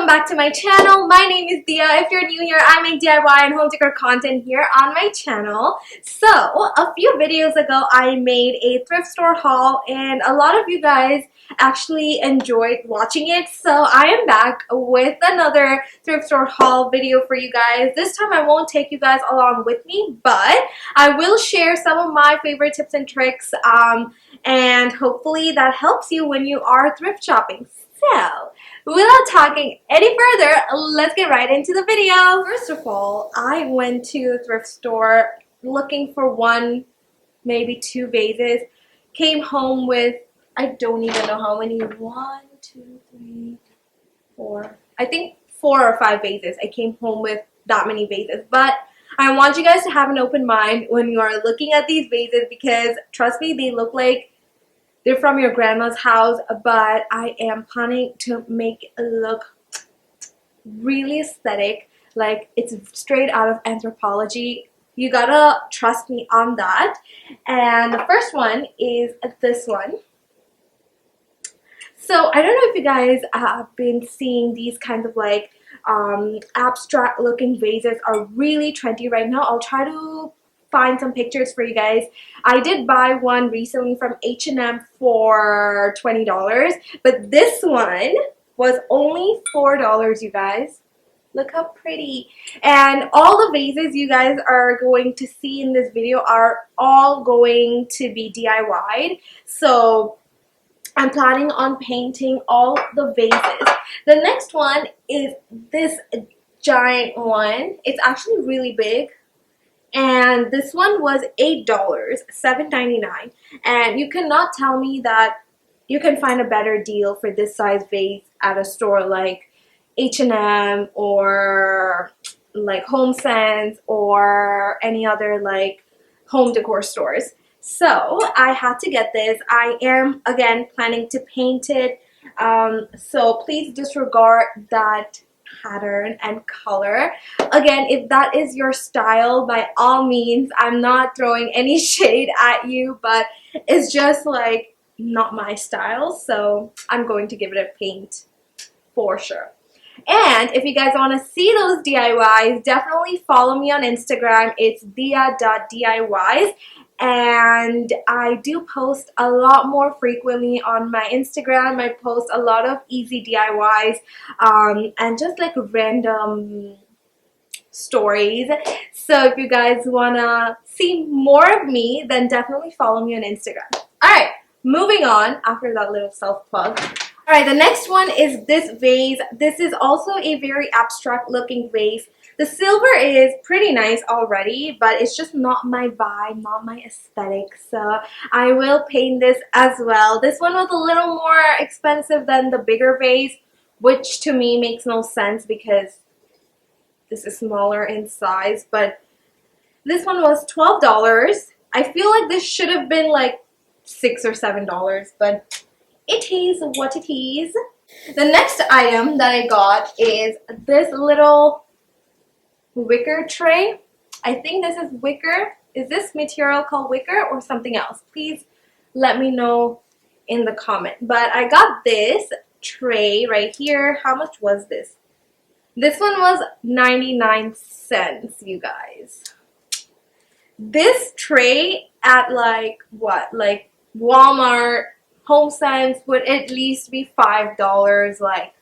welcome back to my channel. My name is Dia. If you're new here, I make DIY and home decor content here on my channel. So, a few videos ago, I made a thrift store haul and a lot of you guys actually enjoyed watching it. So, I am back with another thrift store haul video for you guys. This time, I won't take you guys along with me, but I will share some of my favorite tips and tricks and hopefully that helps you when you are thrift shopping. So, without talking any further, let's get right into the video. First of all, I went to the thrift store looking for one, maybe two vases. Came home with, I don't even know how many, 1, 2, 3, 4, I think 4 or 5 vases. I came home with that many vases, but I want you guys to have an open mind when you are looking at these vases because trust me, they look like they're from your grandma's house, but I am planning to make it look really aesthetic, like it's straight out of anthropology. You gotta trust me on that. And the first one is this one. So I don't know if you guys have been seeing these kinds of like abstract looking vases are really trendy right now. I'll try to find some pictures for you guys. I did buy one recently from H&M for $20, but this one was only $4, you guys. Look how pretty. And all the vases you guys are going to see in this video are all going to be DIY'd. So I'm planning on painting all the vases. The next one is this giant one. It's actually really big. And this one was $8, $7.99. And you cannot tell me that you can find a better deal for this size vase at a store like H&M or like HomeSense or any other like home decor stores. So I had to get this. I am again planning to paint it. So please disregard that pattern and color. Again, if that is your style, by all means, I'm not throwing any shade at you, but it's just like not my style, so I'm going to give it a paint for sure. And if you guys want to see those DIYs, definitely follow me on Instagram. It's dia.diys. And I do post a lot more frequently on my Instagram. I post a lot of easy DIYs and just like random stories. So if you guys want to see more of me, then definitely follow me on Instagram. Alright, moving on after that little self-plug. Alright, the next one is this vase. This is also a very abstract looking vase. The silver is pretty nice already, but it's just not my vibe, not my aesthetic. So I will paint this as well. This one was a little more expensive than the bigger vase, which to me makes no sense because this is smaller in size. But this one was $12. I feel like this should have been like $6 or $7, but it is what it is. The next item that I got is this little wicker tray. I think this is wicker. Is this material called wicker or something else? Please let me know in the comment. But I got this tray right here. How much was this? This one was 99 cents, you guys. This tray at like what? Like Walmart, HomeSense would at least be $5, like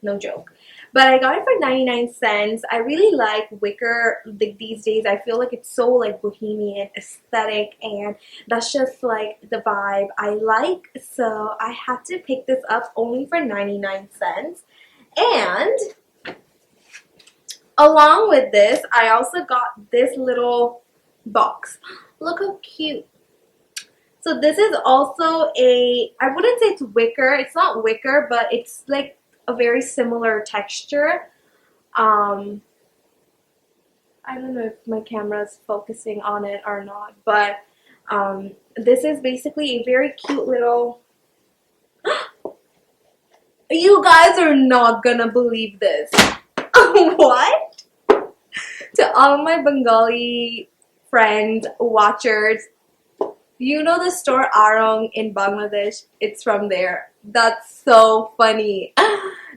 no joke. But I got it for 99 cents. I really like wicker these days. I feel like it's so like bohemian aesthetic and that's just like the vibe I like. So I had to pick this up only for 99 cents. And along with this, I also got this little box. Look how cute. So this is also I wouldn't say it's wicker. It's not wicker, but it's like a very similar texture. I don't know if my camera is focusing on it or not, but this is basically a very cute little you guys are not gonna believe this. What? To all my Bengali friends, watchers, you know the store Arong in Bangladesh? It's from there. That's so funny.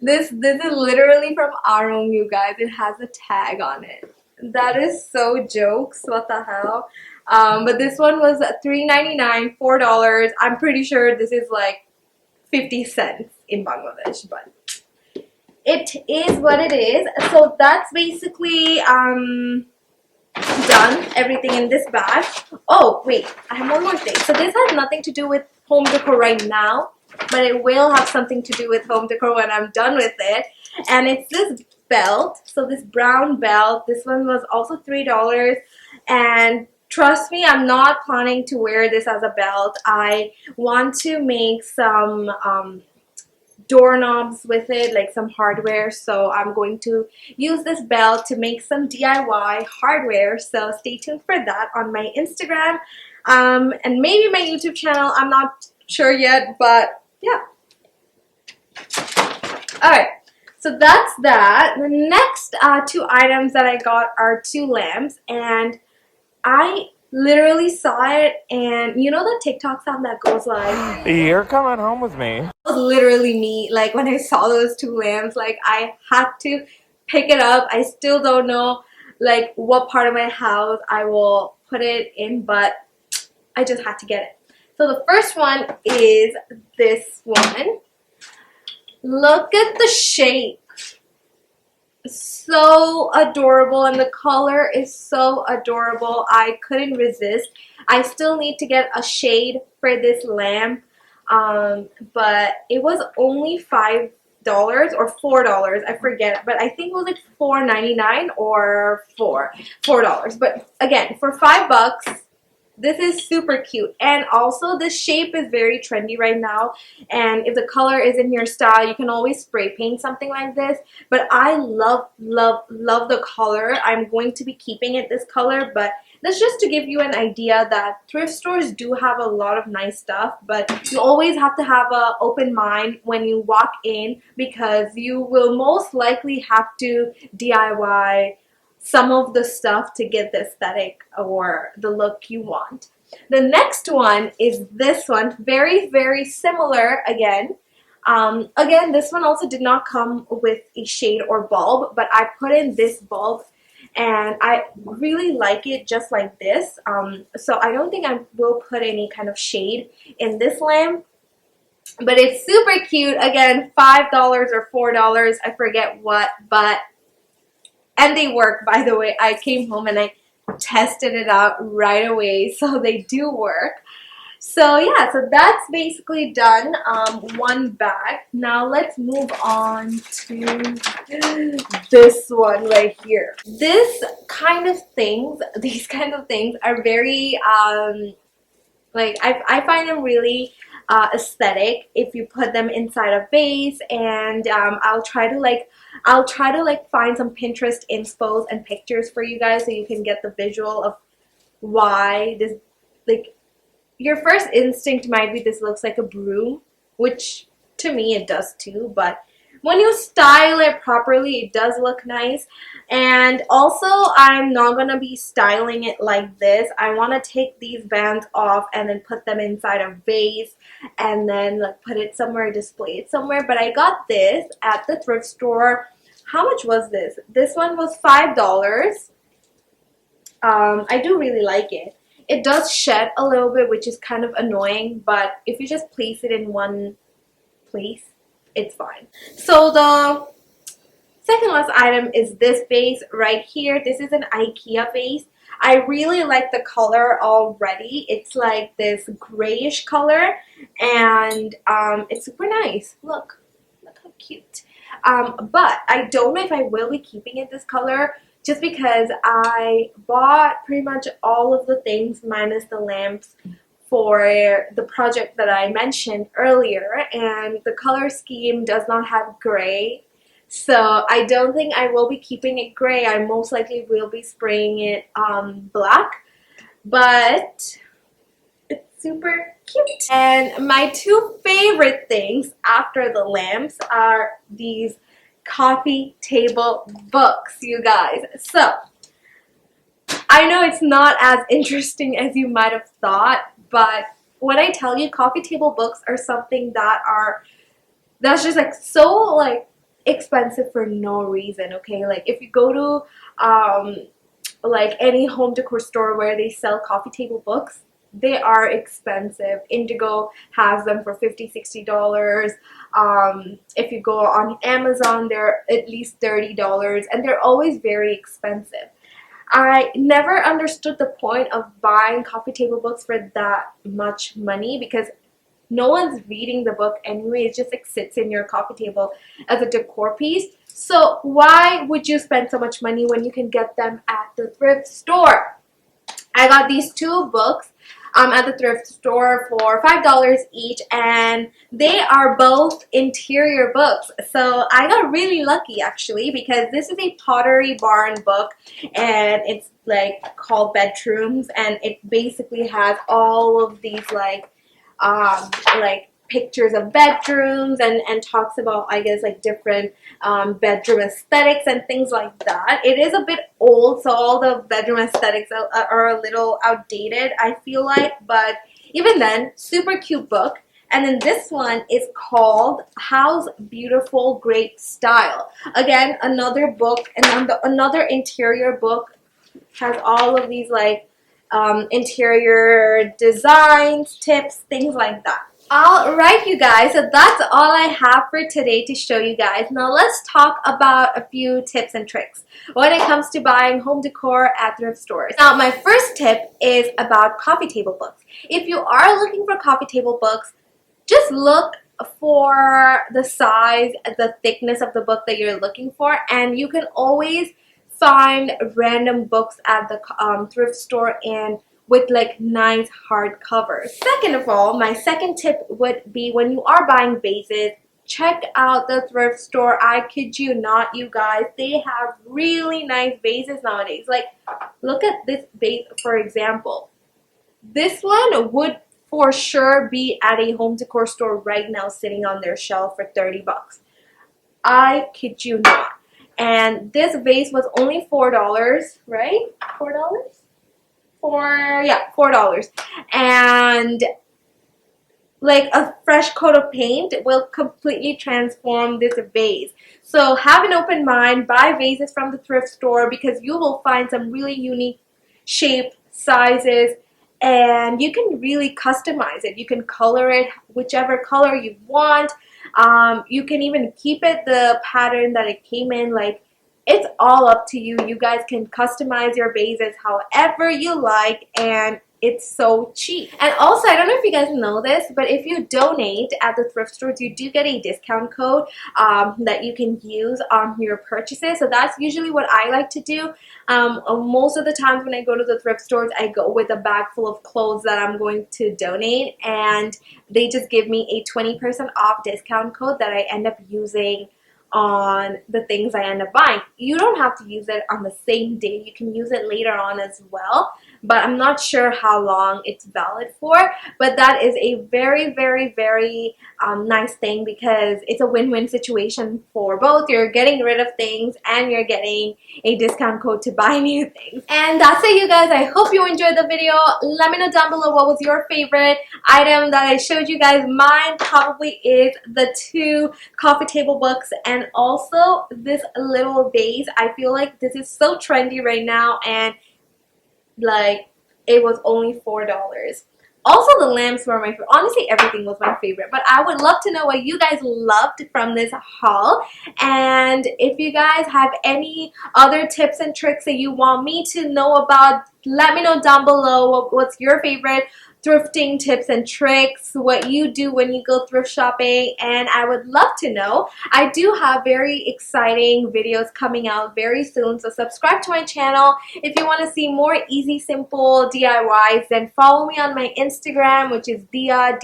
This is literally from Arong, you guys. It has a tag on it. That is so jokes. What the hell? But this one was $3.99, $4. I'm pretty sure this is like 50 cents in Bangladesh, but it is what it is. So that's basically done everything in this bag. Oh wait, I have one more thing. So this has nothing to do with home decor right now, but it will have something to do with home decor when I'm done with it. And it's this belt. So this brown belt, this one was also $3. And trust me, I'm not planning to wear this as a belt. I want to make some doorknobs with it, like some hardware. So I'm going to use this belt to make some DIY hardware. So stay tuned for that on my Instagram and maybe my YouTube channel. I'm not sure yet, but yeah. Alright, so that's that. The next two items that I got are two lamps, and I literally saw it, and you know the TikTok sound that goes like, "You're coming home with me." It was literally me. Like when I saw those two lamps, like I had to pick it up. I still don't know like what part of my house I will put it in, but I just had to get it. So the first one is this one. Look at the shape. So adorable, and the color is so adorable. I couldn't resist. I still need to get a shade for this lamp, but it was only $5 or $4, I forget, but I think it was like $4.99 or $4. But again, for $5, this is super cute. And also this shape is very trendy right now, and if the color is in your style, you can always spray paint something like this. But I love the color. I'm going to be keeping it this color, but that's just to give you an idea that thrift stores do have a lot of nice stuff, but you always have to have an open mind when you walk in, because you will most likely have to DIY some of the stuff to get the aesthetic or the look you want. The next one is this one, very similar again. Again, this one also did not come with a shade or bulb, but I put in this bulb and I really like it just like this. So I don't think I will put any kind of shade in this lamp, but it's super cute. Again, $5 or $4, I forget what, but and they work, by the way. I came home and I tested it out right away, so they do work. So yeah, so that's basically done. One bag. Now let's move on to this one right here. These kind of things are very like I find them really aesthetic if you put them inside a vase, and I'll try to find some Pinterest inspos and pictures for you guys so you can get the visual of why this, like, your first instinct might be this looks like a broom, which to me it does too, but when you style it properly, it does look nice. And also, I'm not going to be styling it like this. I want to take these bands off and then put them inside a vase and then like put it somewhere, display it somewhere. But I got this at the thrift store. How much was this? This one was $5. I do really like it. It does shed a little bit, which is kind of annoying, but if you just place it in one place, it's fine. So the second last item is this vase right here. This is an IKEA vase. I really like the color already. It's like this grayish color, and it's super nice. Look how cute. But I don't know if I will be keeping it this color, just because I bought pretty much all of the things minus the lamps for the project that I mentioned earlier, and the color scheme does not have gray, so I don't think I will be keeping it gray. I most likely will be spraying it black, but it's super cute. And my two favorite things after the lamps are these coffee table books, you guys. So I know it's not as interesting as you might have thought, but when I tell you, coffee table books are something that's just like so like expensive for no reason, okay? Like if you go to like any home decor store where they sell coffee table books, they are expensive. Indigo has them for $50-$60. If you go on Amazon, they're at least $30, and they're always very expensive. I never understood the point of buying coffee table books for that much money, because no one's reading the book anyway. It just like sits in your coffee table as a decor piece. So why would you spend so much money when you can get them at the thrift store? I got these two books at the thrift store for $5 each, and they are both interior books. So I got really lucky actually, because this is a Pottery Barn book, and it's like called Bedrooms, and it basically has all of these like pictures of bedrooms, and talks about, I guess, like different bedroom aesthetics and things like that. It is a bit old, so all the bedroom aesthetics are a little outdated, I feel like, but even then, super cute book. And then this one is called House Beautiful Great Style. Again, another book, and another interior book, has all of these like interior designs, tips, things like that. Alright you guys, so that's all I have for today to show you guys. Now let's talk about a few tips and tricks when it comes to buying home decor at thrift stores. Now my first tip is about coffee table books. If you are looking for coffee table books, just look for the size, the thickness of the book that you're looking for, and you can always find random books at the thrift store and with like nice hardcovers. Second of all, my second tip would be, when you are buying vases, check out the thrift store. I kid you not, you guys, they have really nice vases nowadays. Like, look at this vase, for example. This one would for sure be at a home decor store right now, sitting on their shelf for 30 bucks. I kid you not. And this vase was only $4, right? $4? $4. And like a fresh coat of paint will completely transform this vase. So have an open mind, buy vases from the thrift store, because you will find some really unique shape, sizes, and you can really customize it. You can color it whichever color you want. You can even keep it the pattern that it came in. Like, it's all up to you. You guys can customize your vases however you like, and it's so cheap. And also, I don't know if you guys know this, but if you donate at the thrift stores, you do get a discount code that you can use on your purchases. So that's usually what I like to do. Most of the times when I go to the thrift stores, I go with a bag full of clothes that I'm going to donate, and they just give me a 20% off discount code that I end up using on the things I end up buying. You don't have to use it on the same day. You can use it later on as well, but I'm not sure how long it's valid for. But that is a very, very, very nice thing, because it's a win-win situation for both. You're getting rid of things and you're getting a discount code to buy new things. And that's it, you guys. I hope you enjoyed the video. Let me know down below what was your favorite item that I showed you guys. Mine probably is the two coffee table books, and also this little vase. I feel like this is so trendy right now, and like, it was only $4. Also, the lamps were my favorite. Honestly, everything was my favorite. But I would love to know what you guys loved from this haul. And if you guys have any other tips and tricks that you want me to know about, let me know down below. What's your favorite thrifting tips and tricks, what you do when you go thrift shopping, and I would love to know. I do have very exciting videos coming out very soon, so subscribe to my channel. If you want to see more easy, simple DIYs, then follow me on my Instagram, which is diya.diys,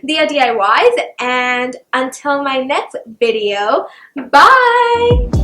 Diya DIYs, and until my next video, bye!